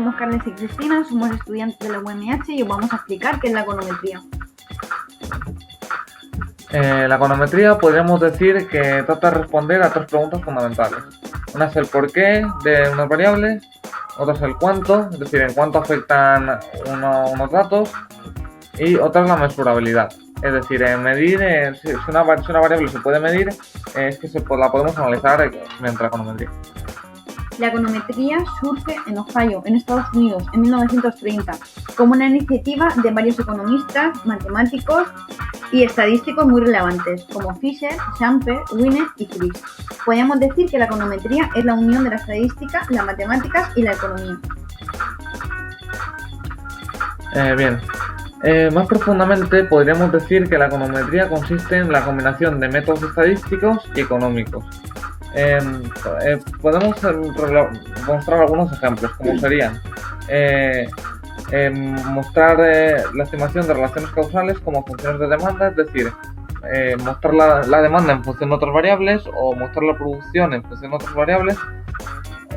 somos Carles y Cristina, somos estudiantes de la UMH y os vamos a explicar qué es la econometría. La econometría podríamos decir que trata de responder a tres preguntas fundamentales. Una es el porqué de unas variables, otra es el cuánto, es decir, en cuánto afectan unos datos, y otra es la mesurabilidad. Es decir, medir, si una variable se puede medir, es que la podemos analizar mediante la econometría. La econometría surge en Ohio, en Estados Unidos, en 1930, como una iniciativa de varios economistas, matemáticos y estadísticos muy relevantes, como Fisher, Schumpeter, Wiener y Frisch. Podríamos decir que la econometría es la unión de la estadística, las matemáticas y la economía. Más profundamente podríamos decir que la econometría consiste en la combinación de métodos estadísticos y económicos. Podemos mostrar algunos ejemplos, como serían mostrar la estimación de relaciones causales como funciones de demanda, es decir, mostrar la demanda en función de otras variables o mostrar la producción en función de otras variables,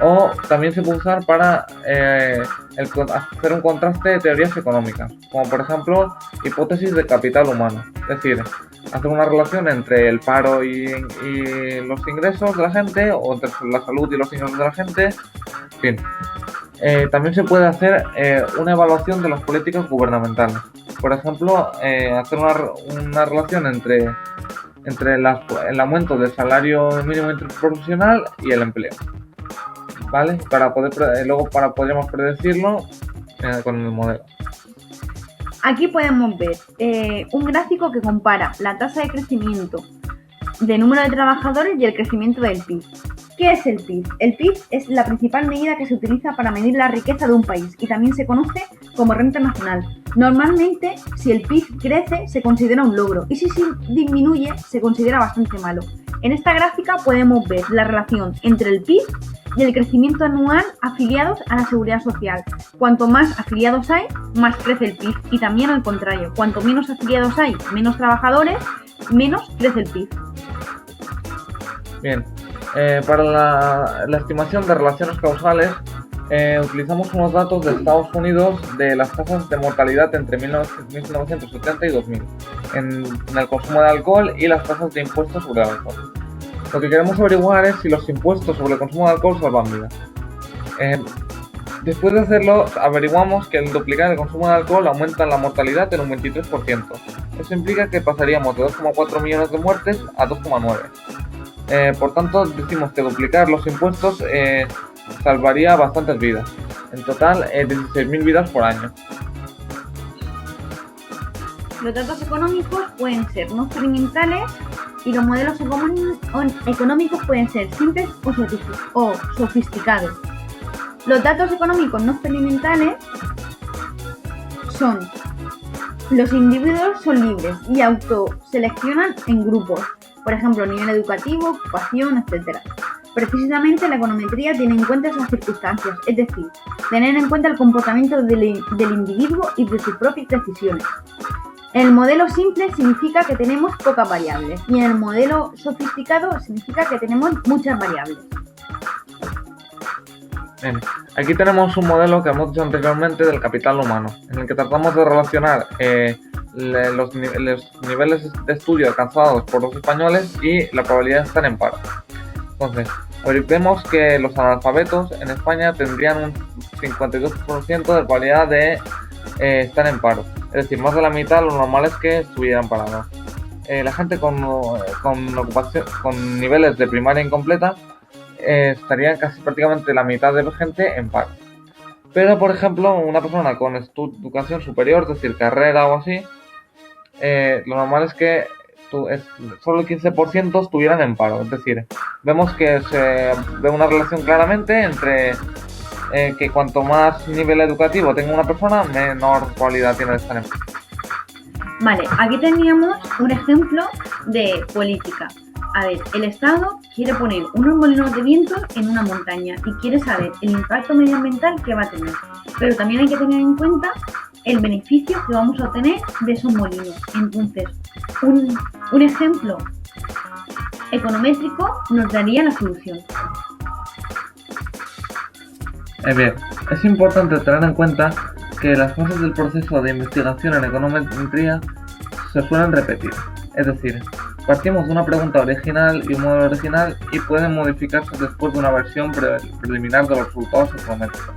o también se puede usar para hacer un contraste de teorías económicas, como por ejemplo hipótesis de capital humano, es decir, hacer una relación entre el paro y los ingresos de la gente, o entre la salud y los ingresos de la gente, en fin. También se puede hacer una evaluación de las políticas gubernamentales. Por ejemplo, hacer una relación entre el aumento del salario mínimo interprofesional y el empleo, ¿vale? Luego podríamos predecirlo con el modelo. Aquí podemos ver un gráfico que compara la tasa de crecimiento de número de trabajadores y el crecimiento del PIB. ¿Qué es el PIB? El PIB es la principal medida que se utiliza para medir la riqueza de un país y también se conoce como renta nacional. Normalmente, si el PIB crece, se considera un logro y si disminuye, se considera bastante malo. En esta gráfica podemos ver la relación entre el PIB y el crecimiento anual afiliados a la seguridad social. Cuanto más afiliados hay, más crece el PIB y también al contrario, cuanto menos afiliados hay, menos trabajadores, menos crece el PIB. Bien, para la estimación de relaciones causales utilizamos unos datos de Estados Unidos de las tasas de mortalidad entre 1970 y 2000 en el consumo de alcohol y las tasas de impuestos sobre el alcohol. Lo que queremos averiguar es si los impuestos sobre el consumo de alcohol salvan vidas. Después de hacerlo, averiguamos que al duplicar el consumo de alcohol aumenta la mortalidad en un 23%. Eso implica que pasaríamos de 2,4 millones de muertes a 2,9. Por tanto, decimos que duplicar los impuestos salvaría bastantes vidas. En total, 16.000 vidas por año. Los datos económicos pueden ser no experimentales y los modelos económicos pueden ser simples o sofisticados. Los datos económicos no experimentales son: los individuos son libres y autoseleccionan en grupos, por ejemplo, nivel educativo, ocupación, etc. Precisamente la econometría tiene en cuenta esas circunstancias, es decir, tener en cuenta el comportamiento del individuo y de sus propias decisiones. En el modelo simple significa que tenemos pocas variables y en el modelo sofisticado significa que tenemos muchas variables. Bien. Aquí tenemos un modelo que hemos dicho anteriormente del capital humano, en el que tratamos de relacionar los niveles de estudio alcanzados por los españoles y la probabilidad de estar en paro. Entonces, vemos que los analfabetos en España tendrían un 52% de probabilidad de estar en paro. Es decir, más de la mitad lo normal es que estuvieran parados. La gente con niveles de primaria incompleta estaría casi prácticamente la mitad de la gente en paro. Pero, por ejemplo, una persona con educación superior, es decir, carrera o así, lo normal es que solo el 15% estuvieran en paro. Es decir, vemos que se ve una relación claramente entre que cuanto más nivel educativo tenga una persona, menor probabilidad tiene de estar en paro. Vale, aquí teníamos un ejemplo de política. A ver, el Estado quiere poner unos molinos de viento en una montaña y quiere saber el impacto medioambiental que va a tener. Pero también hay que tener en cuenta el beneficio que vamos a obtener de esos molinos. Entonces, un ejemplo econométrico nos daría la solución. Bien, Es importante tener en cuenta que las fases del proceso de investigación en econometría se suelen repetir, es decir, partimos de una pregunta original y un modelo original y pueden modificarse después de una versión preliminar de los resultados econométricos.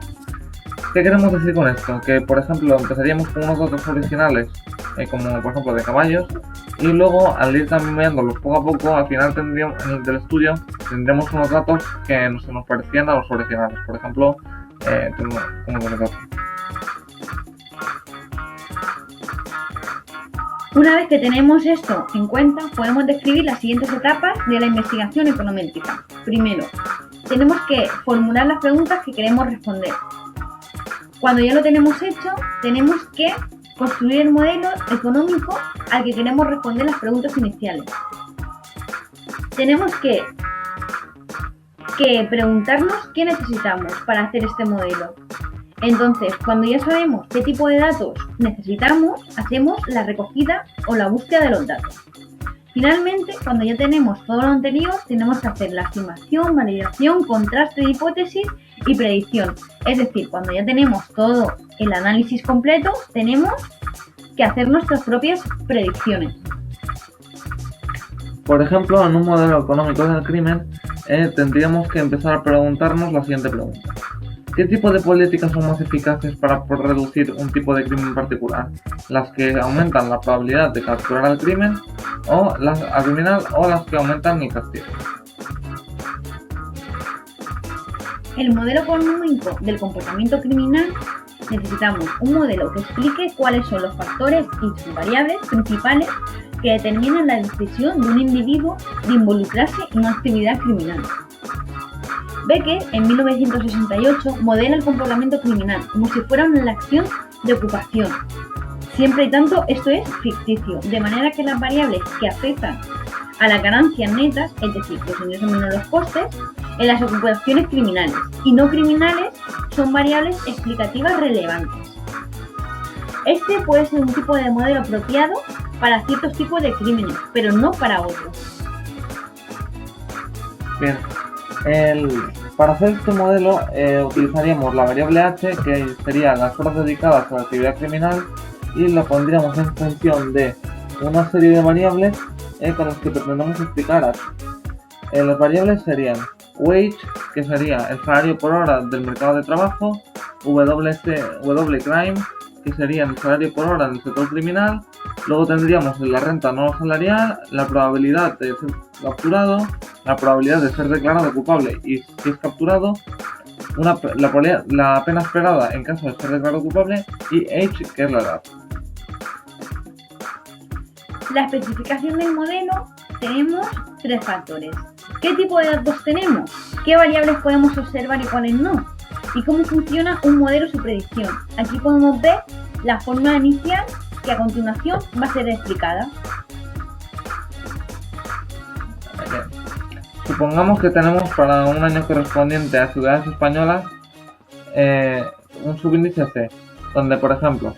¿Qué queremos decir con esto? Que, por ejemplo, empezaríamos con unos datos originales, como por ejemplo de caballos, y luego al ir cambiándolos poco a poco, al final del estudio tendremos unos datos que se nos parecían a los originales. Por ejemplo, como de los datos. Una vez que tenemos esto en cuenta, podemos describir las siguientes etapas de la investigación econométrica. Primero, tenemos que formular las preguntas que queremos responder. Cuando ya lo tenemos hecho, tenemos que construir el modelo económico al que queremos responder las preguntas iniciales. Tenemos que preguntarnos qué necesitamos para hacer este modelo. Entonces, cuando ya sabemos qué tipo de datos necesitamos, hacemos la recogida o la búsqueda de los datos. Finalmente, cuando ya tenemos todo lo anterior, tenemos que hacer la estimación, validación, contraste de hipótesis y predicción. Es decir, cuando ya tenemos todo el análisis completo, tenemos que hacer nuestras propias predicciones. Por ejemplo, en un modelo económico del crimen, tendríamos que empezar a preguntarnos la siguiente pregunta. ¿Qué tipo de políticas son más eficaces para reducir un tipo de crimen particular? ¿Las que aumentan la probabilidad de capturar al criminal o las que aumentan el castigo? El modelo económico del comportamiento criminal necesitamos un modelo que explique cuáles son los factores y sus variables principales que determinan la decisión de un individuo de involucrarse en una actividad criminal. Becker, en 1968, modela el comportamiento criminal como si fuera una acción de ocupación. Siempre y tanto esto es ficticio, de manera que las variables que afectan a las ganancias netas, es decir, los ingresos menos los costes, en las ocupaciones criminales y no criminales son variables explicativas relevantes. Este puede ser un tipo de modelo apropiado para ciertos tipos de crímenes, pero no para otros. Bien. Para hacer este modelo utilizaríamos la variable h, que sería las horas dedicadas a la actividad criminal, y la pondríamos en función de una serie de variables con las que pretendemos explicar h. Las variables serían wage, que sería el salario por hora del mercado de trabajo, crime, que sería el salario por hora en el sector criminal. Luego tendríamos la renta no salarial, la probabilidad de ser capturado, la probabilidad de ser declarado culpable y si es capturado, la pena esperada en caso de ser declarado culpable, y age, que es la edad. La especificación del modelo, tenemos tres factores. ¿Qué tipo de datos tenemos? ¿Qué variables podemos observar y cuáles no? ¿Y cómo funciona un modelo y su predicción? Aquí podemos ver la fórmula inicial, que a continuación va a ser explicada. Supongamos que tenemos para un año correspondiente a ciudades españolas un subíndice C, donde por ejemplo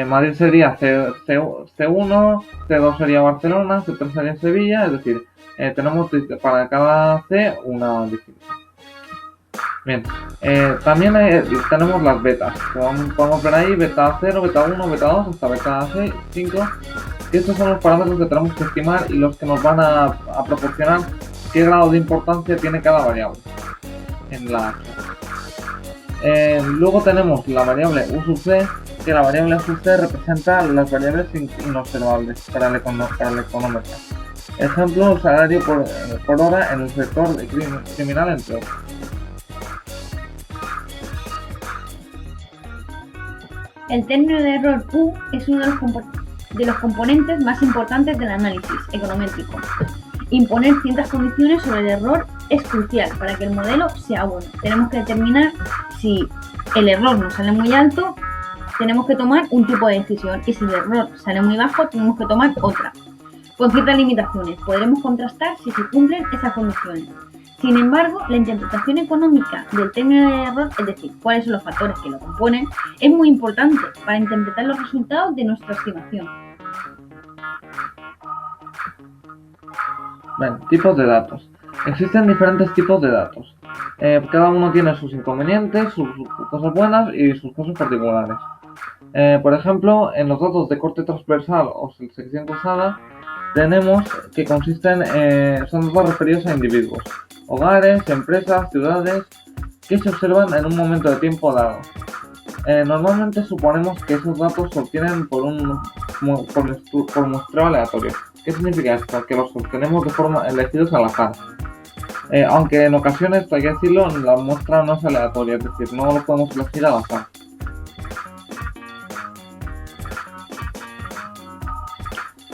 Madrid sería C1, C2 sería Barcelona, C3 sería Sevilla, es decir, tenemos para cada C una distinta. Bien, también tenemos las betas, podemos ver ahí beta 0, beta 1, beta 2 hasta beta 5, que estos son los parámetros que tenemos que estimar y los que nos van a proporcionar qué grado de importancia tiene cada variable en la H. Luego tenemos la variable U sub C, que la variable U sub C representa las variables inobservables para el económetro. Ejemplo, salario por hora en el sector criminal, entre otros. El término de error U es uno de los componentes más importantes del análisis econométrico. Imponer ciertas condiciones sobre el error es crucial para que el modelo sea bueno. Tenemos que determinar si el error nos sale muy alto, tenemos que tomar un tipo de decisión, y si el error sale muy bajo, tenemos que tomar otra. Con ciertas limitaciones, podremos contrastar si se cumplen esas condiciones. Sin embargo, la interpretación económica del término de error, es decir, cuáles son los factores que lo componen, es muy importante para interpretar los resultados de nuestra estimación. Bien, tipos de datos. Existen diferentes tipos de datos. Cada uno tiene sus inconvenientes, sus cosas buenas y sus casos particulares. Por ejemplo, en los datos de corte transversal o sección cruzada tenemos que son datos referidos a individuos, hogares, empresas, ciudades que se observan en un momento de tiempo dado. Normalmente suponemos que esos datos se obtienen por muestreo aleatorio. ¿Qué significa esto? Que los obtenemos de forma elegidos al azar. Aunque en ocasiones, hay que decirlo, la muestra no es aleatoria, es decir, no lo podemos elegir al azar.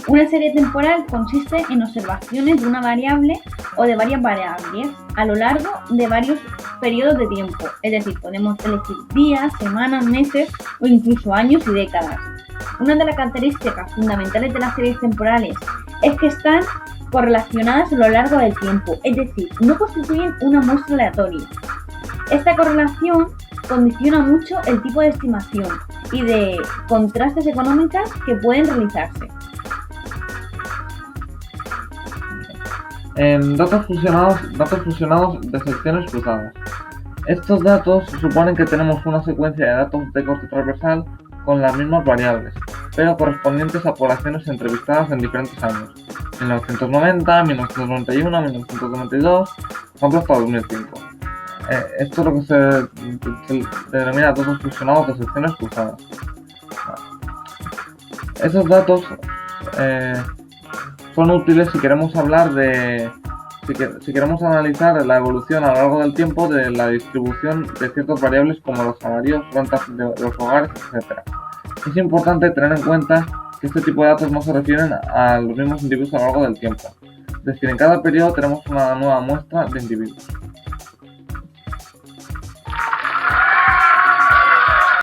Una serie temporal consiste en observaciones de una variable o de varias variables a lo largo de varios periodos de tiempo. Es decir, podemos elegir días, semanas, meses o incluso años y décadas. Una de las características fundamentales de las series temporales es que están correlacionadas a lo largo del tiempo, es decir, no constituyen una muestra aleatoria. Esta correlación condiciona mucho el tipo de estimación y de contrastes económicas que pueden realizarse. Datos fusionados de secciones cruzadas. Estos datos suponen que tenemos una secuencia de datos de corte transversal con las mismas variables, pero correspondientes a poblaciones entrevistadas en diferentes años, 1990, 1991, 1992, por ejemplo hasta 2005. Esto es lo que se denomina datos fusionados de secciones cruzadas. Esos datos son útiles si queremos si queremos analizar la evolución a lo largo del tiempo de la distribución de ciertas variables como los salarios, rentas de los hogares, etc. Es importante tener en cuenta que este tipo de datos no se refieren a los mismos individuos a lo largo del tiempo. Es decir, en cada periodo tenemos una nueva muestra de individuos.